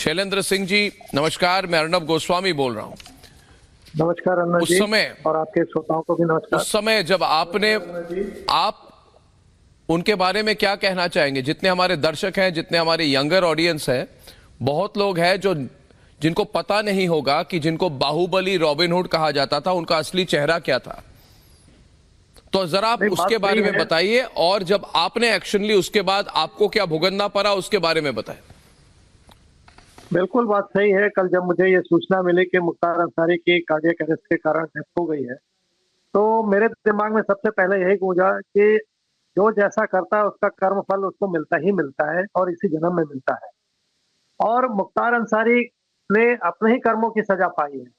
शैलेंद्र सिंह जी नमस्कार, मैं अर्नब गोस्वामी बोल रहा हूं। नमस्कार अन्ना उस जी, समय और आपके श्रोताओं को भी नमस्कार। उस समय जब आप उनके बारे में क्या कहना चाहेंगे? जितने हमारे दर्शक हैं, जितने हमारे यंगर ऑडियंस है, बहुत लोग हैं जो जिनको पता नहीं होगा कि जिनको बाहुबली रॉबिनहुड कहा जाता था उनका असली चेहरा क्या था। तो जरा आप नहीं, उसके बात बारे सही में है। बताइए, और जब आपने एक्शन ली उसके बाद आपको क्या भुगतना पड़ा उसके बारे में बताएं। बिल्कुल बात सही है। कल जब मुझे ये सूचना मिली कि मुख्तार अंसारी की कार्डियक अरेस्ट के कारण डेथ हो गई है, तो मेरे दिमाग में सबसे पहले यही गूंजा कि जो जैसा करता है उसका कर्म फल उसको मिलता ही मिलता है, और इसी जन्म में मिलता है। और मुख्तार अंसारी ने अपने ही कर्मों की सजा पाई है।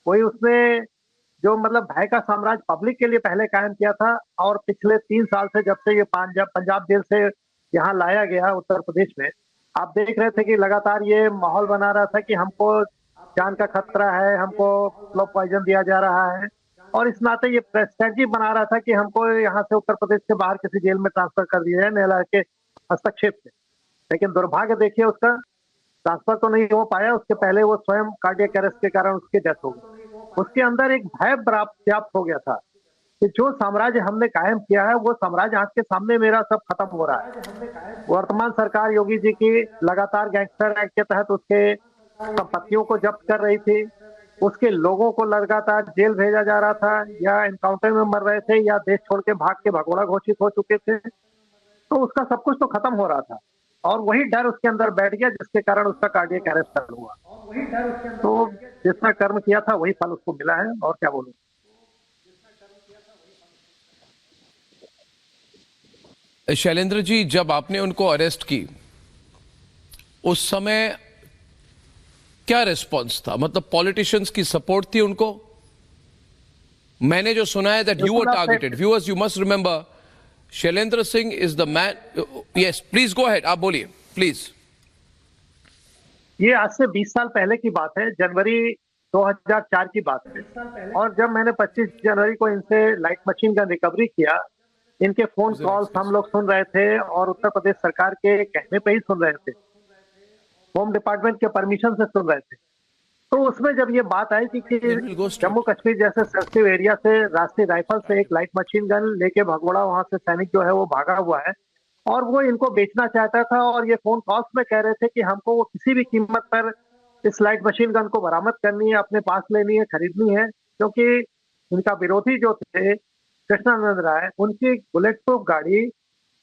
कोई उसने जो मतलब भय का साम्राज्य पब्लिक के लिए पहले कायम किया था, और पिछले 3 साल से जब से ये पंजाब पंजाब जेल से यहाँ लाया गया उत्तर प्रदेश में, आप देख रहे थे कि लगातार ये माहौल बना रहा था कि हमको जान का खतरा है, हमको स्लो पॉइजन दिया जा रहा है। और इस नाते ये स्ट्रेटजी बना रहा था कि हमको यहाँ से उत्तर प्रदेश से बाहर किसी जेल में ट्रांसफर कर दिया जाए न्यायालय के हस्तक्षेप से। लेकिन दुर्भाग्य देखिए, उसका ट्रांसफर तो नहीं हो पाया। उसके पहले वो स्वयं कार्डियक अरेस्ट के कारण उसकी डेथ हो गई। उसके अंदर एक भय व्याप्त हो गया था कि जो साम्राज्य हमने कायम किया है वो साम्राज्य आंख के सामने मेरा सब खत्म हो रहा है। वर्तमान सरकार योगी जी की लगातार गैंगस्टर एक्ट के तहत उसके संपत्तियों को जब्त कर रही थी। उसके लोगों को लगातार जेल भेजा जा रहा था, या एनकाउंटर में मर रहे थे, या देश छोड़ के भाग के भगोड़ा घोषित हो चुके थे। तो उसका सब कुछ तो खत्म हो रहा था, और वही डर उसके अंदर बैठ गया जिसके कारण उसका कार्डियक अरेस्ट हुआ। तो जिसने कर्म किया था वही फल उसको मिला है, और क्या बोलूं। शैलेंद्र जी, जब आपने उनको अरेस्ट की उस समय क्या रिस्पॉन्स था? मतलब पॉलिटिशियंस की सपोर्ट थी उनको? मैंने जो सुना है दैट यू वर बिल्कुल आप targeted. Viewers, you must remember Shailendra Singh is the man. Yes, please go ahead, आप बोलिए प्लीज। ये आज से 20 साल पहले की बात है, जनवरी 2004 की बात है। और जब मैंने 25 जनवरी को इनसे लाइट मशीन का रिकवरी किया, इनके फोन कॉल्स हम लोग सुन रहे थे, और उत्तर प्रदेश सरकार के कहने पे ही सुन रहे थे, होम डिपार्टमेंट के परमिशन से सुन रहे थे। तो उसमें जब ये बात आई थी कि then will go Jammu straight. Kashmir जैसे सेंसिटिव एरिया से राष्ट्रीय राइफल से एक लाइट मशीन गन लेके भगोड़ा वहां से सैनिक जो है वो भागा हुआ है, और वो इनको बेचना चाहता था। और ये फोन कॉल्स में कह रहे थे कि हमको वो किसी भी कीमत पर इस लाइट मशीन गन को बरामद करनी है, अपने पास लेनी है, खरीदनी है। क्योंकि उनका विरोधी जो थे कृष्णानंद राय, उनकी बुलेट प्रूफ गाड़ी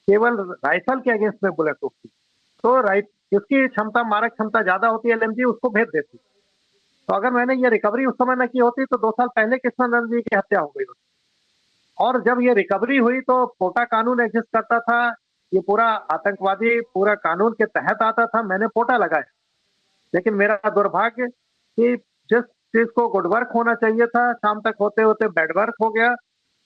केवल राइफल के अगेंस्ट में बुलेट प्रूफ थी। तो राइट जिसकी क्षमता, मारक क्षमता ज्यादा होती है एलएमजी, उसको भेज देती। तो अगर मैंने ये रिकवरी उस समय न की होती तो 2 साल पहले कृष्णानंद जी की हत्या हो गई होती। और जब ये रिकवरी हुई तो पोटा कानून एग्जिस्ट करता था, ये पूरा आतंकवादी पूरा कानून के तहत आता था, मैंने पोटा लगाया। लेकिन मेरा दुर्भाग्य कि जिस चीज को गुड वर्क होना चाहिए था, शाम तक होते होते बैड वर्क हो गया।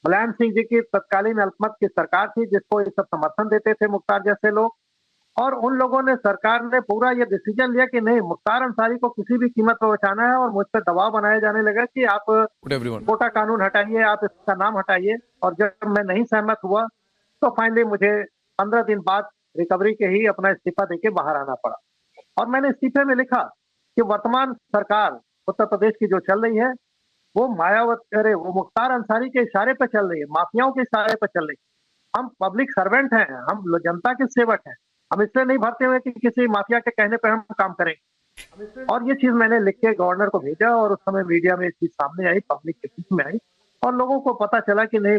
मुलायम सिंह जी की तत्कालीन अल्पमत की सरकार थी, जिसको ये सब समर्थन देते थे मुख्तार जैसे लोग। और उन लोगों ने, सरकार ने पूरा ये डिसीजन लिया कि नहीं, मुख्तार अंसारी को किसी भी कीमत पर बचाना है, और मुझ पर दबाव बनाया जाने लगा कि आप गुड एवरीवन। कोटा कानून हटाइए, आप इसका नाम हटाइए। और जब मैं नहीं सहमत हुआ तो फाइनली मुझे 15 दिन बाद रिकवरी के ही अपना इस्तीफा देके बाहर आना पड़ा। और मैंने इस्तीफे में लिखा कि वर्तमान सरकार उत्तर प्रदेश की जो चल रही है वो मायावती, अरे वो मुख्तार अंसारी के इशारे पर चल रही है, माफियाओं के इशारे पर चल रही है। हम पब्लिक सर्वेंट हैं, हम जनता के सेवक हैं। हम इसलिए नहीं भरते हुए कि किसी माफिया के कहने पर हम काम करेंगे। और ये चीज मैंने लिख के गवर्नर को भेजा, और उस समय मीडिया में ये चीज सामने आई, पब्लिक के बीच में आई, और लोगों को पता चला कि नहीं,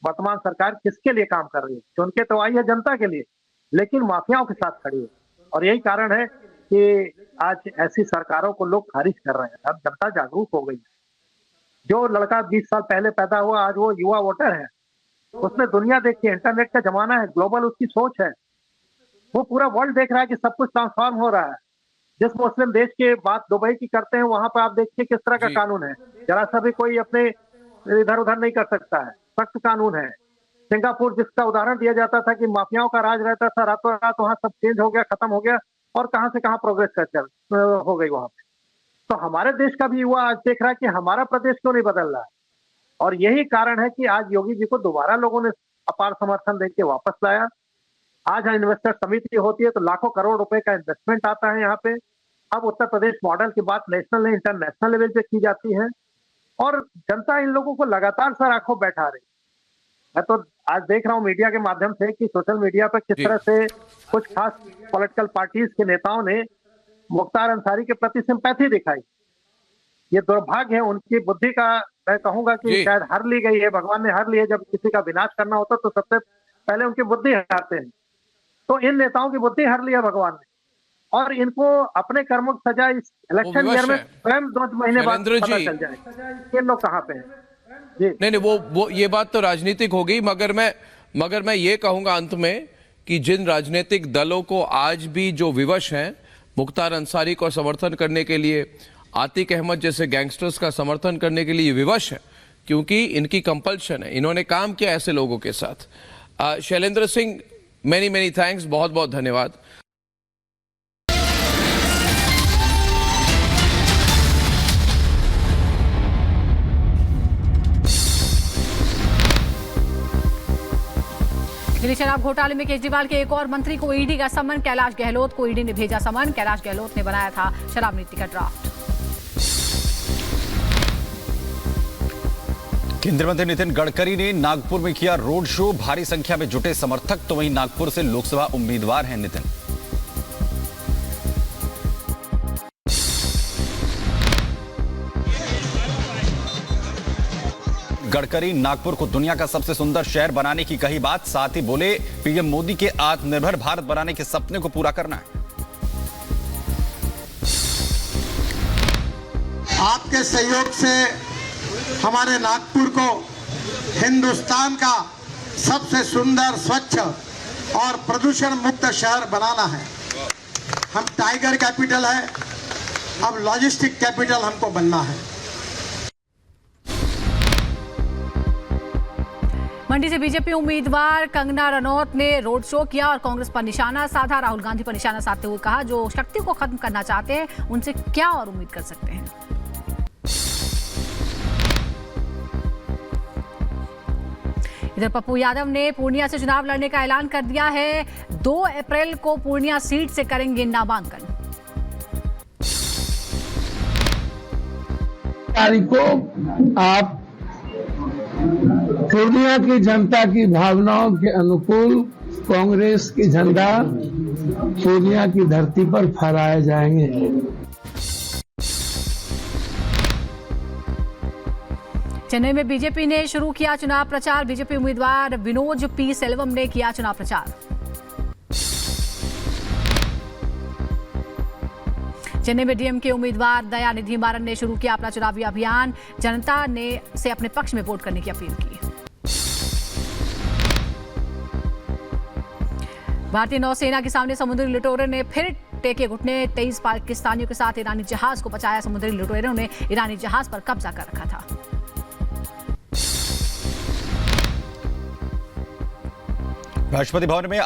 वर्तमान सरकार किसके लिए काम कर रही है। चुनके तो आई है जनता के लिए, लेकिन माफियाओं के साथ खड़ी है। और यही कारण है कि आज ऐसी सरकारों को लोग खारिज कर रहे हैं। अब जनता जागरूक हो गई है। जो लड़का 20 साल पहले पैदा हुआ, आज वो युवा वोटर है। उसने दुनिया देखी है, इंटरनेट का जमाना है, ग्लोबल उसकी सोच है। वो पूरा वर्ल्ड देख रहा है कि सब कुछ ट्रांसफॉर्म हो रहा है। जिस मुस्लिम देश की बात दुबई की करते हैं, वहां पर आप देखिए किस तरह का जी कानून है। जरा सा भी कोई अपने इधर उधर नहीं कर सकता है, सख्त कानून है। सिंगापुर जिसका उदाहरण दिया जाता था कि माफियाओं का राज रहता था, रातों रात वहां सब चेंज हो गया, खत्म हो गया, और कहां से कहां प्रोग्रेस कर चल हो गई वहां पे। तो हमारे देश का भी युवा आज देख रहा है कि हमारा प्रदेश क्यों नहीं बदल रहा है। और यही कारण है कि आज योगी जी को दोबारा लोगों ने अपार समर्थन देके वापस लाया। आज इन्वेस्टर समिति होती है तो लाखों करोड़ रुपए का इन्वेस्टमेंट आता है यहाँ पे। अब उत्तर प्रदेश मॉडल की बात नेशनल इंटरनेशनल लेवल पे की जाती है और जनता इन लोगों को लगातार सर आंखों बैठा रही। मैं तो आज देख रहा हूं मीडिया के माध्यम से कि सोशल मीडिया पर किस जी। तरह से कुछ खास पॉलिटिकल पार्टीज के नेताओं ने मुख्तार अंसारी के प्रति सिंपैथी दिखाई। ये दुर्भाग्य है उनकी बुद्धि का। मैं कहूंगा कि जी। शायद हर ली गई है, भगवान ने हर ली है। जब किसी का विनाश करना होता तो सबसे पहले उनकी बुद्धि हराते हैं। तो इन नेताओं की बुद्धि हर ली है भगवान ने और इनको अपने कर्मों की सजा इस इलेक्शन विवश ईयर में है। स्वयं 2 महीने बाद शैलेंद्र पता जी। चल जाए ये लोग कहाँ पे हैं। जी नहीं, वो ये बात तो राजनीतिक होगी, मगर मैं ये कहूंगा अंत में कि जिन राजनीतिक दलों को आज भी जो विवश हैं मुख्तार अंसारी को समर्थन करने के लिए, आतिक अहमद जैसे गैंगस्टर्स का समर्थन करने के लिए विवश है, क्योंकि इनकी कंपल्शन है, इन्होंने काम किया ऐसे लोगों के साथ। शैलेंद्र सिंह, मेनी थैंक्स, बहुत बहुत धन्यवाद। दिल्ली शराब घोटाले में केजरीवाल के एक और मंत्री को ईडी का समन। कैलाश गहलोत को ईडी ने भेजा समन। कैलाश गहलोत ने बनाया था शराब नीति का ड्राफ्ट। केंद्रीय मंत्री नितिन गडकरी ने नागपुर में किया रोड शो। भारी संख्या में जुटे समर्थक। तो वहीं नागपुर से लोकसभा उम्मीदवार हैं नितिन। गडकरी नागपुर को दुनिया का सबसे सुंदर शहर बनाने की कही बात। साथ ही बोले पीएम मोदी के आत्मनिर्भर भारत बनाने के सपने को पूरा करना है। आपके सहयोग से हमारे नागपुर को हिंदुस्तान का सबसे सुंदर, स्वच्छ और प्रदूषण मुक्त शहर बनाना है। हम टाइगर कैपिटल है, अब लॉजिस्टिक कैपिटल हमको बनना है। मंडी से बीजेपी उम्मीदवार कंगना रनौत ने रोड शो किया और कांग्रेस पर निशाना साधा। राहुल गांधी पर निशाना साधते हुए कहा, जो शक्ति को खत्म करना चाहते हैं उनसे क्या और उम्मीद कर सकते हैं। इधर पप्पू यादव ने पूर्णिया से चुनाव लड़ने का ऐलान कर दिया है। 2 अप्रैल को पूर्णिया सीट से करेंगे नामांकन। तारीख को आप पूर्णिया की जनता की भावनाओं के अनुकूल कांग्रेस की झंडा पूर्णिया की धरती पर फहराए जाएंगे। चेन्नई में बीजेपी ने शुरू किया चुनाव प्रचार। बीजेपी उम्मीदवार विनोज पी सेल्वम ने किया चुनाव प्रचार। चेन्नई में डीएमके उम्मीदवार दयानिधि मारन ने शुरू किया अपना चुनावी अभियान। जनता ने से अपने पक्ष में वोट करने की अपील की। भारतीय नौसेना के सामने समुद्री लुटेरों ने फिर टेके घुटने। 23 पाकिस्तानियों के साथ ईरानी जहाज को बचाया। समुद्री लुटेरों ने ईरानी जहाज पर कब्जा कर रखा था। राष्ट्रपति भवन में